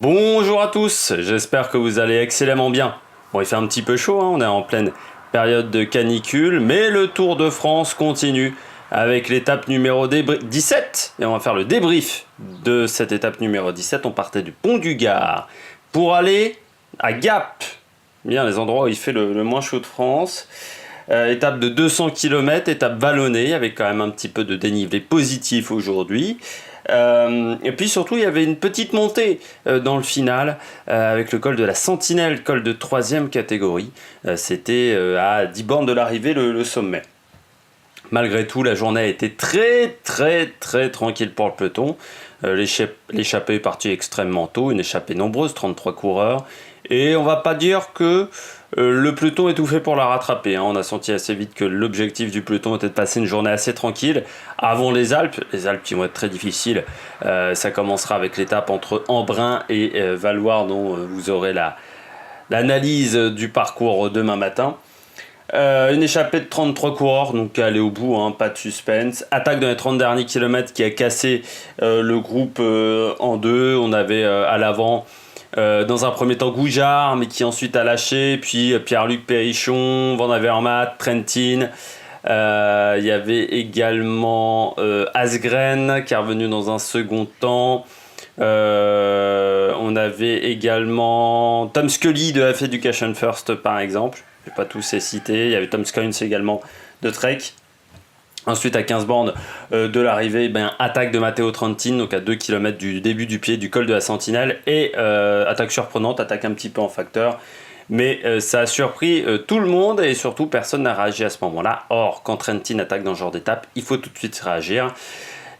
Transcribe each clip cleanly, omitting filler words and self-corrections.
Bonjour à tous, j'espère que vous allez excellemment bien. Bon, il fait un petit peu chaud, hein, on est en pleine période de canicule, mais le Tour de France continue avec l'étape numéro 17. Et on va faire le débrief de cette étape numéro 17. On partait du Pont du Gard pour aller à Gap, bien les endroits où il fait le moins chaud de France. Étape de 200 km, étape vallonnée, avec quand même un petit peu de dénivelé positif aujourd'hui. Et puis surtout, il y avait une petite montée dans le final avec le col de la Sentinelle, col de 3e catégorie. C'était à 10 bornes de l'arrivée le sommet. Malgré tout, la journée a été très tranquille pour le peloton. L'échappée est partie extrêmement tôt, une échappée nombreuse, 33 coureurs. Et on va pas dire que le peloton est tout fait pour la rattraper, hein. On a senti assez vite que l'objectif du peloton était de passer une journée assez tranquille avant les Alpes qui vont être très difficiles. Ça commencera avec l'étape entre Embrun et Valloire, dont vous aurez l'analyse du parcours demain matin. Une échappée de 33 coureurs, donc aller au bout, hein, pas de suspense. Attaque dans les 30 derniers kilomètres qui a cassé le groupe en deux. On avait à l'avant dans un premier temps Goujard, mais qui ensuite a lâché, puis Pierre-Luc Périchon, Van Avermaet, Trentin. Il y avait également Asgreen qui est revenu dans un second temps. On avait également Tom Scully de F Education First par exemple. Je ne vais pas tous les citer. Il y avait Tom Scoins également de Trek. Ensuite, à 15 bornes de l'arrivée, attaque de Matteo Trentin, donc à 2 km du début du pied du col de la Sentinelle. Et attaque surprenante, attaque un petit peu en facteur. Mais ça a surpris tout le monde et surtout personne n'a réagi à ce moment-là. Or, quand Trentin attaque dans ce genre d'étape, il faut tout de suite réagir.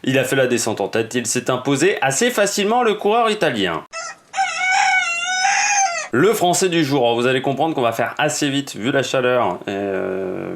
Il a fait la descente en tête, il s'est imposé assez facilement le coureur italien. Le français du jour, alors vous allez comprendre qu'on va faire assez vite vu la chaleur,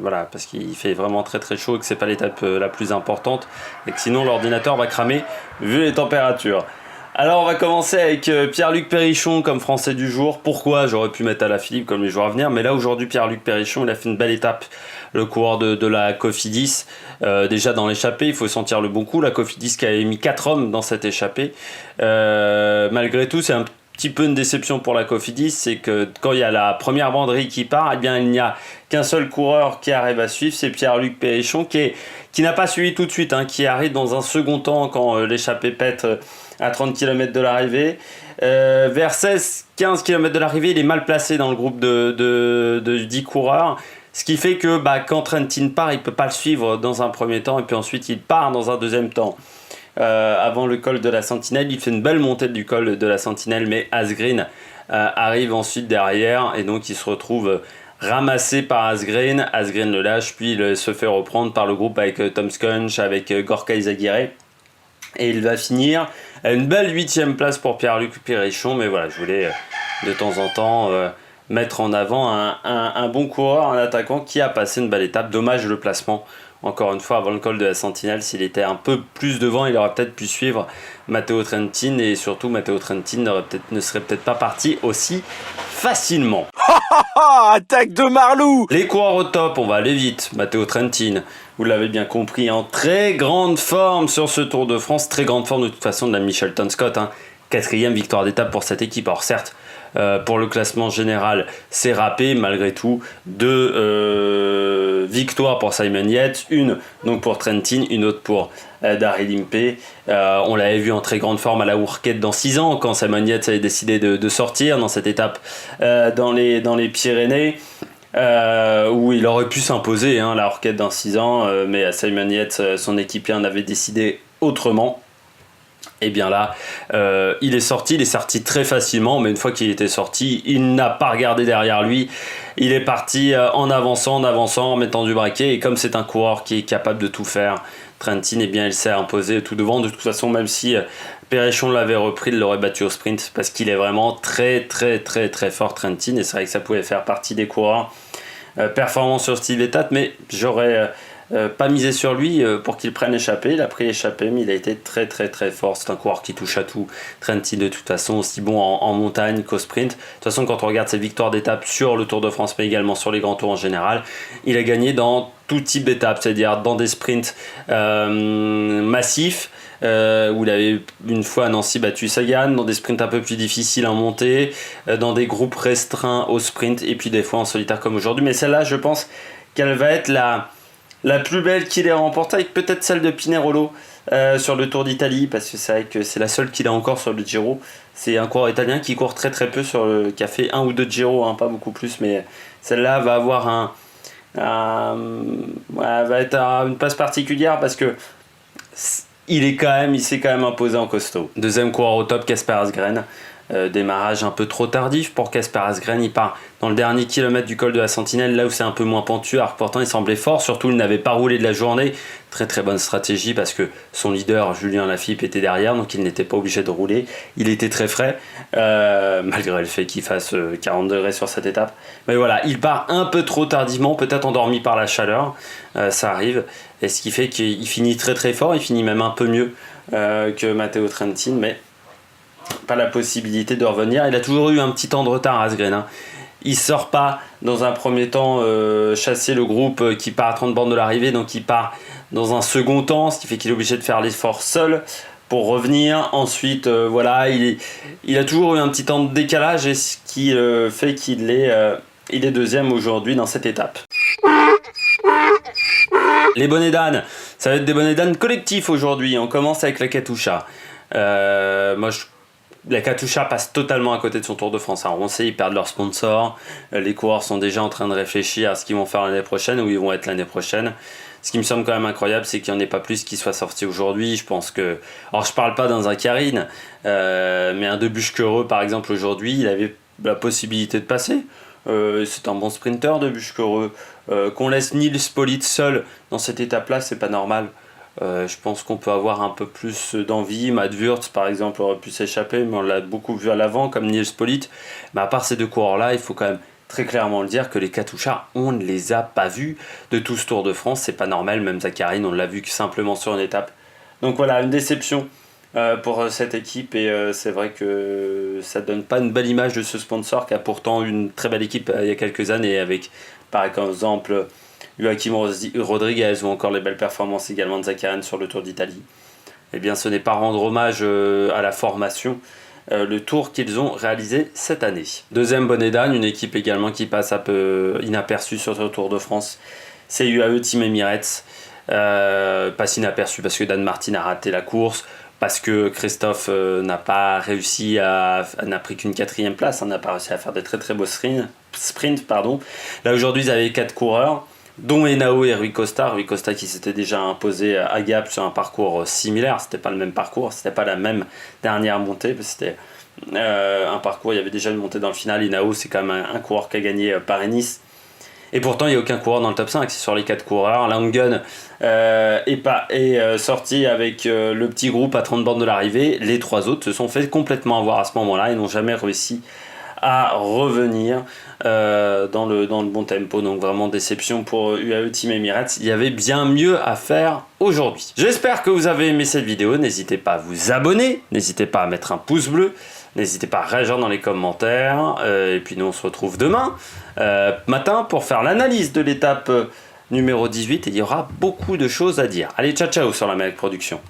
voilà, parce qu'il fait vraiment très chaud et que c'est pas l'étape la plus importante et que sinon l'ordinateur va cramer vu les températures. Alors on va commencer avec Pierre-Luc Périchon comme français du jour. Pourquoi? J'aurais pu mettre Alaphilippe comme les jours à venir, mais là aujourd'hui Pierre-Luc Périchon il a fait une belle étape, le coureur de la Cofidis. Déjà dans l'échappée il faut sentir le bon coup, la Cofidis qui avait mis 4 hommes dans cette échappée. Malgré tout c'est un petit peu une déception pour la Cofidis, c'est que quand il y a la première banderie qui part, eh bien il n'y a qu'un seul coureur qui arrive à suivre, c'est Pierre-Luc Périchon qui n'a pas suivi tout de suite, hein, qui arrive dans un second temps quand l'échappée pète à 30 km de l'arrivée. Vers 16-15 km de l'arrivée, il est mal placé dans le groupe de 10 coureurs. Ce qui fait que quand Trentin part, il ne peut pas le suivre dans un premier temps et puis ensuite il part dans un deuxième temps. Avant le col de la Sentinelle, il fait une belle montée du col de la Sentinelle, mais Asgreen arrive ensuite derrière et donc il se retrouve ramassé par Asgreen. Asgreen le lâche, puis il se fait reprendre par le groupe avec Tom Skunch, avec Gorka Izagirre. Et il va finir à une belle 8e place pour Pierre-Luc Périchon, mais voilà, je voulais de temps en temps mettre en avant un bon coureur, un attaquant qui a passé une belle étape. Dommage le placement. Encore une fois, avant le col de la Sentinelle, s'il était un peu plus devant, il aurait peut-être pu suivre Matteo Trentin et surtout Matteo Trentin ne serait peut-être pas parti aussi facilement. Attaque de Marlou! Les coureurs au top, on va aller vite. Matteo Trentin, vous l'avez bien compris, en très grande forme sur ce Tour de France, très grande forme de toute façon de la Michelton Scott, hein. 4e victoire d'étape pour cette équipe. Alors certes, pour le classement général, c'est râpé malgré tout. 2 victoires pour Simon Yates, une donc pour Trentin, une autre pour Daryl Impey. On l'avait vu en très grande forme à la Hourquette dans 6 ans quand Simon Yates avait décidé de sortir dans cette étape dans les Pyrénées. Où il aurait pu s'imposer, hein, la Hourquette dans 6 ans, mais Simon Yates, son équipier, en avait décidé autrement. Et bien là, il est sorti très facilement, mais une fois qu'il était sorti, il n'a pas regardé derrière lui. Il est parti en avançant, en mettant du braquet. Et comme c'est un coureur qui est capable de tout faire, Trentin, eh bien, il s'est imposé tout devant. De toute façon, même si Périchon l'avait repris, il l'aurait battu au sprint parce qu'il est vraiment très fort, Trentin. Et c'est vrai que ça pouvait faire partie des coureurs performants sur style d'étape, mais j'aurais pas misé sur lui pour qu'il prenne l'échappée. Il a pris l'échappée, mais il a été très fort. C'est un coureur qui touche à tout. Trentin, de toute façon, aussi bon en montagne qu'au sprint. De toute façon, quand on regarde ses victoires d'étape sur le Tour de France, mais également sur les grands tours en général, il a gagné dans tout type d'étapes, c'est-à-dire dans des sprints massifs, où il avait une fois à Nancy battu Sagan, dans des sprints un peu plus difficiles à monter, dans des groupes restreints au sprint, et puis des fois en solitaire comme aujourd'hui. Mais celle-là, je pense qu'elle va être la plus belle qu'il ait remportée, avec peut-être celle de Pinerolo sur le Tour d'Italie, parce que c'est vrai que c'est la seule qu'il a encore sur le Giro. C'est un coureur italien qui court très très peu, qui a fait 1 ou 2 Giro, hein, pas beaucoup plus, mais celle-là va avoir va être une place particulière parce que il s'est quand même imposé en costaud. Deuxième coureur au top, Kasper Asgreen. Démarrage un peu trop tardif pour Kasper Asgreen. Il part dans le dernier kilomètre du col de la Sentinelle, là où c'est un peu moins pentu, alors que pourtant il semblait fort. Surtout, il n'avait pas roulé de la journée. Très très bonne stratégie parce que son leader, Julien Lafilippe, était derrière, donc il n'était pas obligé de rouler. Il était très frais, malgré le fait qu'il fasse 40 degrés sur cette étape. Mais voilà, il part un peu trop tardivement, peut-être endormi par la chaleur. Ça arrive. Et ce qui fait qu'il finit très très fort. Il finit même un peu mieux que Matteo Trentin, mais pas la possibilité de revenir. Il a toujours eu un petit temps de retard, Asgreen, hein. Il sort pas dans un premier temps chasser le groupe qui part à 30 bornes de l'arrivée, donc il part dans un second temps, ce qui fait qu'il est obligé de faire l'effort seul pour revenir. Ensuite, voilà, il a toujours eu un petit temps de décalage, et ce qui fait qu'il est deuxième aujourd'hui dans cette étape. Les bonnets d'âne, ça va être des bonnets d'âne collectifs aujourd'hui. On commence avec la Katusha. La Katusha passe totalement à côté de son Tour de France. Alors on sait, ils perdent leur sponsor. Les coureurs sont déjà en train de réfléchir à ce qu'ils vont faire l'année prochaine, où ils vont être l'année prochaine. Ce qui me semble quand même incroyable, c'est qu'il n'y en ait pas plus qui soient sortis aujourd'hui. Je pense que... Alors je parle pas d'un Zakharine, mais un De Buchkereux par exemple aujourd'hui, il avait la possibilité de passer. C'est un bon sprinter, De Buchkereux. Qu'on laisse Nils Politt seul dans cette étape-là, c'est pas normal. Je pense qu'on peut avoir un peu plus d'envie. Matt Wurtz par exemple aurait pu s'échapper, mais on l'a beaucoup vu à l'avant comme Nils Politt. Mais à part ces deux coureurs-là, il faut quand même très clairement le dire que les Katusha, on ne les a pas vus de tout ce Tour de France. C'est pas normal, même Zakharine, on l'a vu que simplement sur une étape. Donc voilà, une déception pour cette équipe, et c'est vrai que ça donne pas une belle image de ce sponsor qui a pourtant une très belle équipe il y a quelques années, avec par exemple Joachim Rodriguez, ou encore les belles performances également de Zakharine sur le Tour d'Italie. Eh bien, ce n'est pas rendre hommage à la formation, le tour qu'ils ont réalisé cette année. Deuxième bonnet d'âne, une équipe également qui passe un peu inaperçue sur ce Tour de France, c'est UAE Team Emirates. Passe inaperçu parce que Dan Martin a raté la course, parce que Christophe n'a pas réussi n'a pris qu'une 4e place, n'a pas réussi à faire des très très beaux sprints. Là aujourd'hui ils avaient 4 coureurs, dont Henao et Rui Costa qui s'était déjà imposé à Gap sur un parcours similaire. C'était pas le même parcours, c'était pas la même dernière montée, c'était un parcours, il y avait déjà une montée dans le final. Henao, c'est quand même un coureur qui a gagné Paris-Nice. Et pourtant, il n'y a aucun coureur dans le top 5, c'est sur les 4 coureurs. Langen est sorti avec le petit groupe à 30 bornes de l'arrivée. Les 3 autres se sont fait complètement avoir à ce moment-là et n'ont jamais réussi à revenir dans le bon tempo. Donc vraiment déception pour UAE Team Emirates. Il y avait bien mieux à faire aujourd'hui. J'espère que vous avez aimé cette vidéo. N'hésitez pas à vous abonner, n'hésitez pas à mettre un pouce bleu, n'hésitez pas à réagir dans les commentaires. Et puis nous on se retrouve demain matin pour faire l'analyse de l'étape numéro 18, et il y aura beaucoup de choses à dire. Allez, ciao ciao sur la Melk Production.